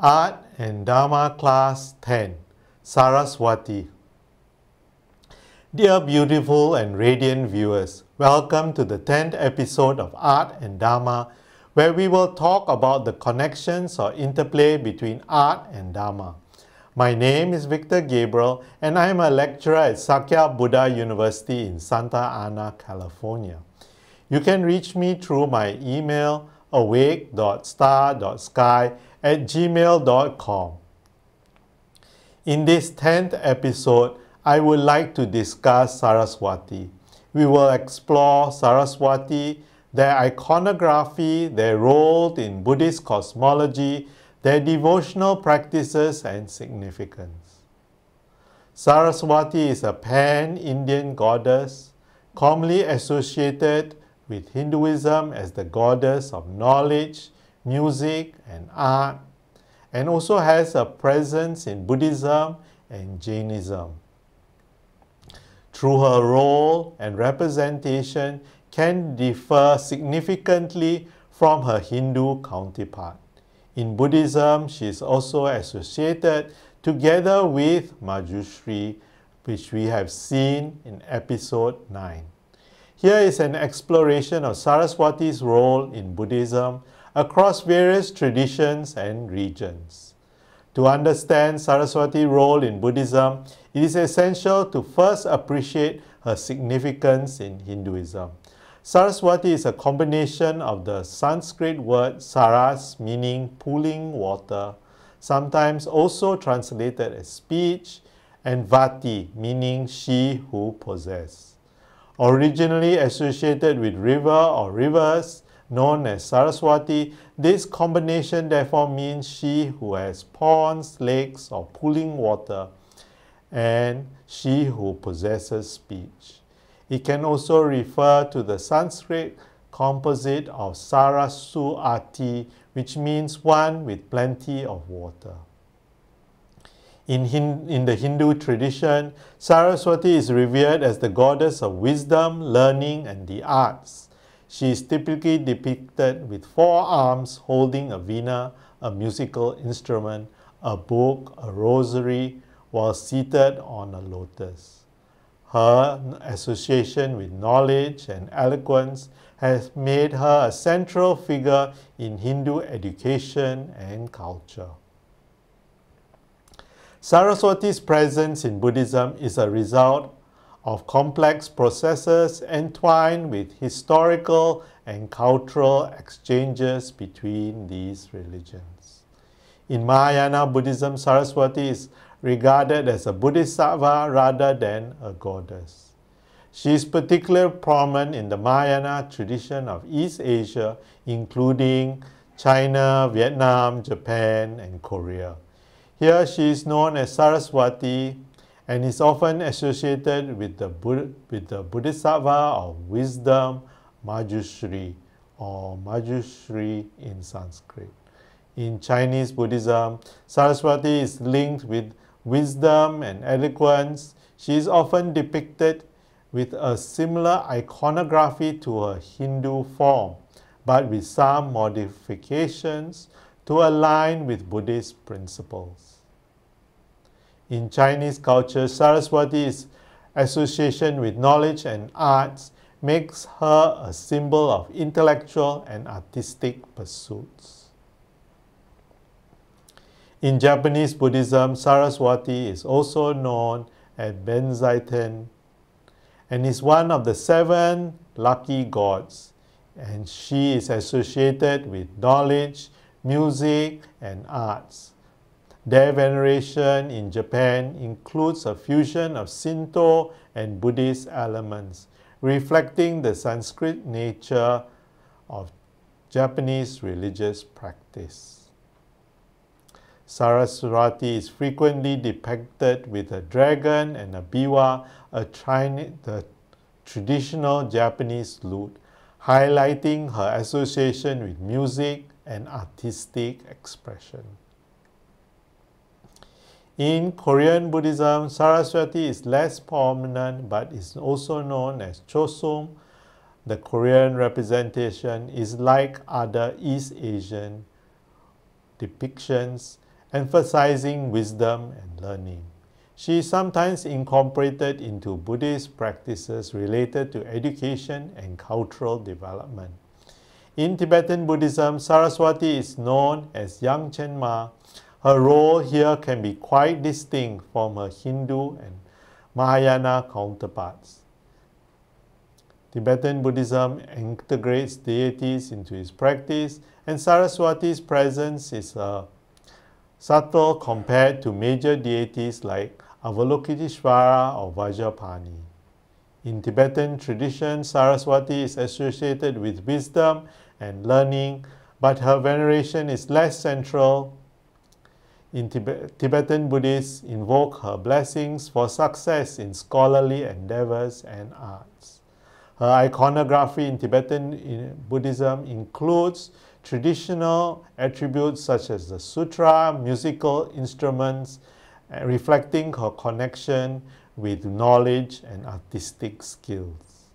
Art and Dharma Class 10, Saraswati. Dear beautiful and radiant viewers, welcome to the 10th episode of Art and Dharma, where we will talk about the connections or interplay between art and Dharma. My name is Victor Gabriel and I am a lecturer at Sakya Buddha University in Santa Ana, California. You can reach me through my email awake.star.sky@gmail.com. In this 10th episode, I would like to discuss Saraswati. We will explore Saraswati, their iconography, their role in Buddhist cosmology, their devotional practices and significance. Saraswati is a pan-Indian goddess, commonly associated with Hinduism as the goddess of knowledge, music, and art, and also has a presence in Buddhism and Jainism. Through her role and representation can differ significantly from her Hindu counterpart. In Buddhism, she is also associated together with Manjushri, which we have seen in episode 9. Here is an exploration of Saraswati's role in Buddhism across various traditions and regions. To understand Saraswati's role in Buddhism, it is essential to first appreciate her significance in Hinduism. Saraswati is a combination of the Sanskrit word saras, meaning pooling water, sometimes also translated as speech, and vati, meaning she who possesses. Originally associated with river or rivers, known as Saraswati, this combination therefore means she who has ponds, lakes, or pooling water, and she who possesses speech. It can also refer to the Sanskrit composite of Saraswati, which means one with plenty of water. In the Hindu tradition, Saraswati is revered as the goddess of wisdom, learning, and the arts. She is typically depicted with 4 arms holding a veena, a musical instrument, a book, a rosary, while seated on a lotus. Her association with knowledge and eloquence has made her a central figure in Hindu education and culture. Saraswati's presence in Buddhism is a result of complex processes entwined with historical and cultural exchanges between these religions. In Mahayana Buddhism, Saraswati is regarded as a bodhisattva rather than a goddess. She is particularly prominent in the Mahayana tradition of East Asia, including China, Vietnam, Japan, and Korea. Here she is known as Saraswati and is often associated with the bodhisattva of wisdom, Manjushri, or Manjushri in Sanskrit. In Chinese Buddhism, Saraswati is linked with wisdom and eloquence. She is often depicted with a similar iconography to her Hindu form, but with some modifications to align with Buddhist principles. In Chinese culture, Saraswati's association with knowledge and arts makes her a symbol of intellectual and artistic pursuits. In Japanese Buddhism, Saraswati is also known as Benzaiten and is one of the 7 lucky gods, and she is associated with knowledge, music, and arts. Their veneration in Japan includes a fusion of Shinto and Buddhist elements, reflecting the Sanskrit nature of Japanese religious practice. Saraswati is frequently depicted with a dragon and a biwa, the traditional Japanese lute, highlighting her association with music and artistic expression. In Korean Buddhism, Saraswati is less prominent but is also known as Chosum. The Korean representation is like other East Asian depictions emphasizing wisdom and learning. She is sometimes incorporated into Buddhist practices related to education and cultural development. In Tibetan Buddhism, Saraswati is known as Yang Chenma. Her role here can be quite distinct from her Hindu and Mahayana counterparts. Tibetan Buddhism integrates deities into its practice, and Saraswati's presence is subtle compared to major deities like Avalokiteshvara or Vajrapani. In Tibetan tradition, Saraswati is associated with wisdom and learning, but her veneration is less central. In Tibetan Buddhists invoke her blessings for success in scholarly endeavors and arts. Her iconography in Tibetan Buddhism includes traditional attributes such as the sutra, musical instruments, reflecting her connection with knowledge and artistic skills.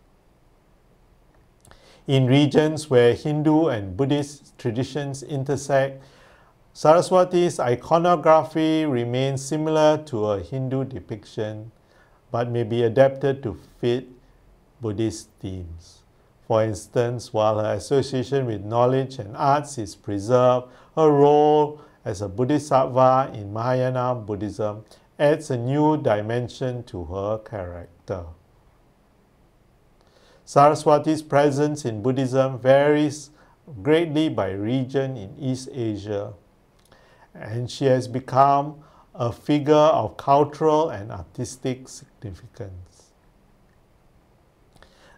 In regions where Hindu and Buddhist traditions intersect, Saraswati's iconography remains similar to a Hindu depiction, but may be adapted to fit Buddhist themes. For instance, while her association with knowledge and arts is preserved, her role as a Bodhisattva in Mahayana Buddhism adds a new dimension to her character. Saraswati's presence in Buddhism varies greatly by region in East Asia, and she has become a figure of cultural and artistic significance.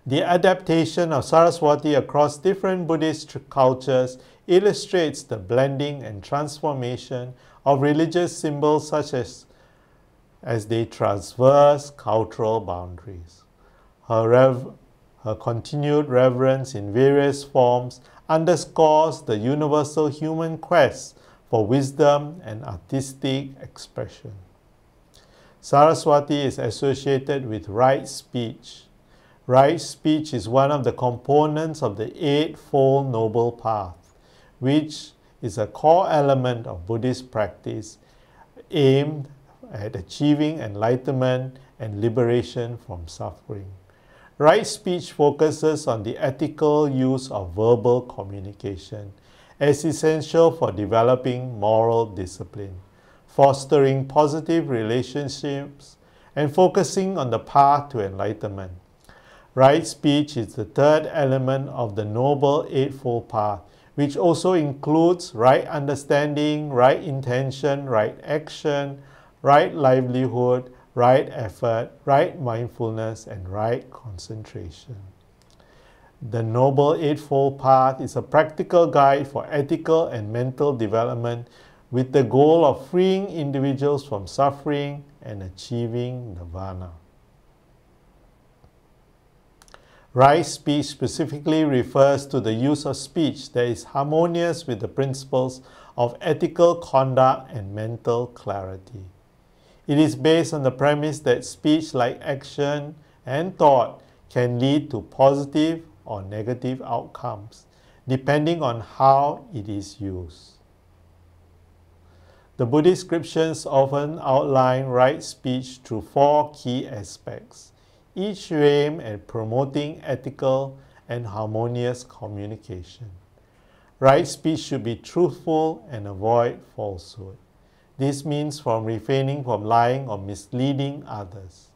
The adaptation of Saraswati across different Buddhist cultures illustrates the blending and transformation of religious symbols such as they traverse cultural boundaries. Her continued reverence in various forms underscores the universal human quest for wisdom and artistic expression. Saraswati is associated with right speech. Right speech is one of the components of the Eightfold Noble Path, which is a core element of Buddhist practice aimed at achieving enlightenment and liberation from suffering. Right speech focuses on the ethical use of verbal communication as essential for developing moral discipline, fostering positive relationships, and focusing on the path to enlightenment. Right speech is the third element of the Noble Eightfold Path, which also includes right understanding, right intention, right action, right livelihood, right effort, right mindfulness, and right concentration. The Noble Eightfold Path is a practical guide for ethical and mental development with the goal of freeing individuals from suffering and achieving nirvana. Right speech specifically refers to the use of speech that is harmonious with the principles of ethical conduct and mental clarity. It is based on the premise that speech, like action and thought, can lead to positive or negative outcomes, depending on how it is used. The Buddhist scriptures often outline right speech through four key aspects, each aimed at promoting ethical and harmonious communication. Right speech should be truthful and avoid falsehood. This means refraining from lying or misleading others.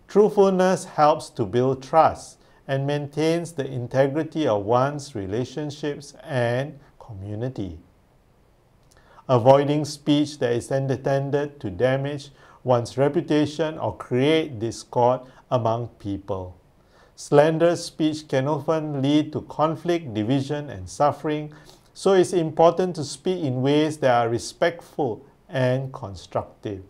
Truthfulness helps to build trust and maintains the integrity of one's relationships and community. Avoiding speech that is intended to damage one's reputation or create discord among people. Slanderous speech can often lead to conflict, division, and suffering, so it's important to speak in ways that are respectful and constructive.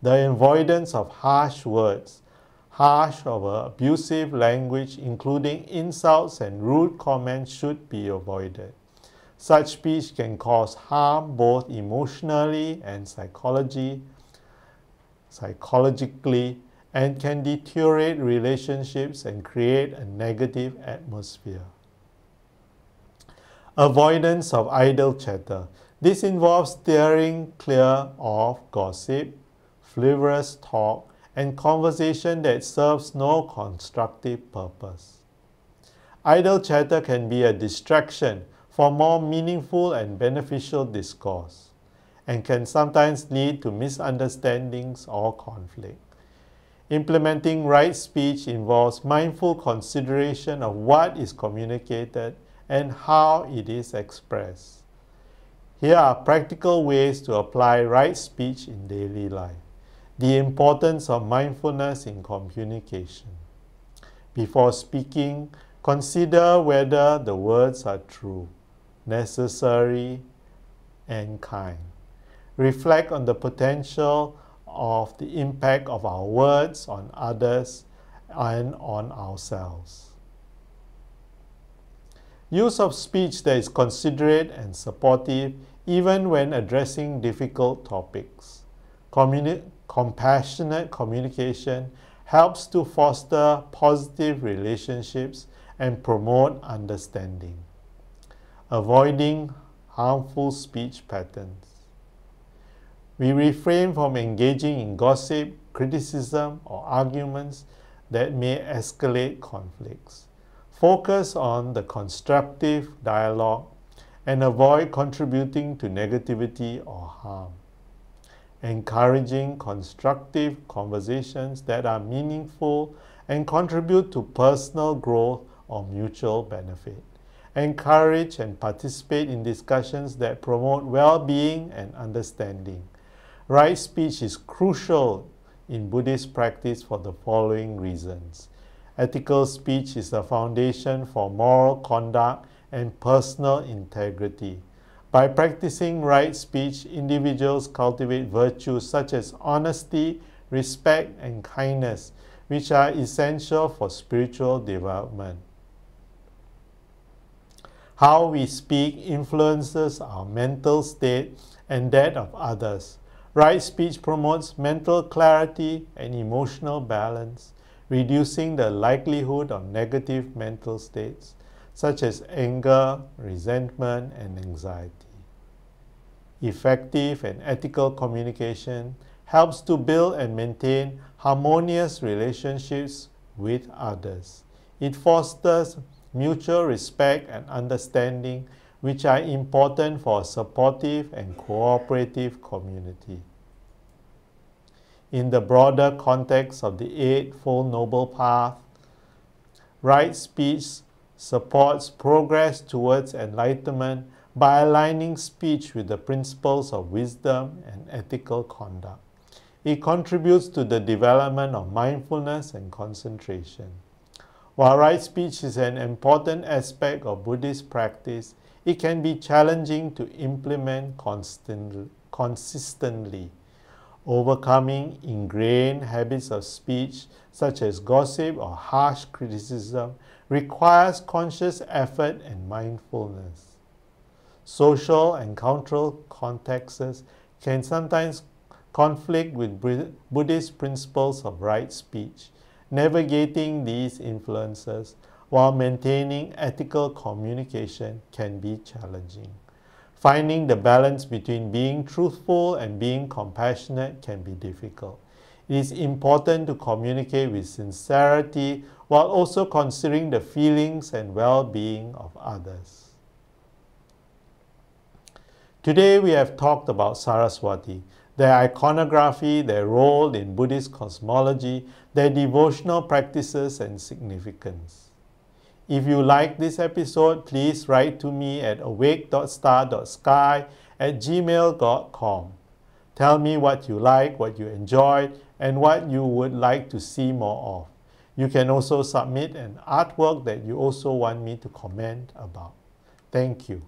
The avoidance of harsh words, harsh or abusive language, including insults and rude comments, should be avoided. Such speech can cause harm both emotionally and psychologically, and can deteriorate relationships and create a negative atmosphere. Avoidance of idle chatter. This involves steering clear of gossip, frivolous talk, and conversation that serves no constructive purpose. Idle chatter can be a distraction for more meaningful and beneficial discourse, and can sometimes lead to misunderstandings or conflict. Implementing right speech involves mindful consideration of what is communicated and how it is expressed. Here are practical ways to apply right speech in daily life. The importance of mindfulness in communication. Before speaking, consider whether the words are true, necessary, and kind. Reflect on the potential of the impact of our words on others and on ourselves. Use of speech that is considerate and supportive even when addressing difficult topics. Compassionate communication helps to foster positive relationships and promote understanding. Avoiding harmful speech patterns. We refrain from engaging in gossip, criticism, or arguments that may escalate conflicts. Focus on the constructive dialogue and avoid contributing to negativity or harm. Encouraging constructive conversations that are meaningful and contribute to personal growth or mutual benefit. Encourage and participate in discussions that promote well-being and understanding. Right speech is crucial in Buddhist practice for the following reasons. Ethical speech is the foundation for moral conduct and personal integrity. By practicing right speech, individuals cultivate virtues such as honesty, respect, and kindness, which are essential for spiritual development. How we speak influences our mental state and that of others. Right speech promotes mental clarity and emotional balance, reducing the likelihood of negative mental states, such as anger, resentment, and anxiety. Effective and ethical communication helps to build and maintain harmonious relationships with others. It fosters mutual respect and understanding, which are important for a supportive and cooperative community. In the broader context of the Eightfold Noble Path, right speech supports progress towards enlightenment by aligning speech with the principles of wisdom and ethical conduct. It contributes to the development of mindfulness and concentration. While right speech is an important aspect of Buddhist practice, it can be challenging to implement consistently. Overcoming ingrained habits of speech, such as gossip or harsh criticism, requires conscious effort and mindfulness. Social and cultural contexts can sometimes conflict with Buddhist principles of right speech. Navigating these influences while maintaining ethical communication can be challenging. Finding the balance between being truthful and being compassionate can be difficult. It is important to communicate with sincerity while also considering the feelings and well-being of others. Today we have talked about Saraswati, their iconography, their role in Buddhist cosmology, their devotional practices and significance. If you like this episode, please write to me at awake.star.sky@gmail.com. Tell me what you like, what you enjoyed, and what you would like to see more of. You can also submit an artwork that you also want me to comment about. Thank you.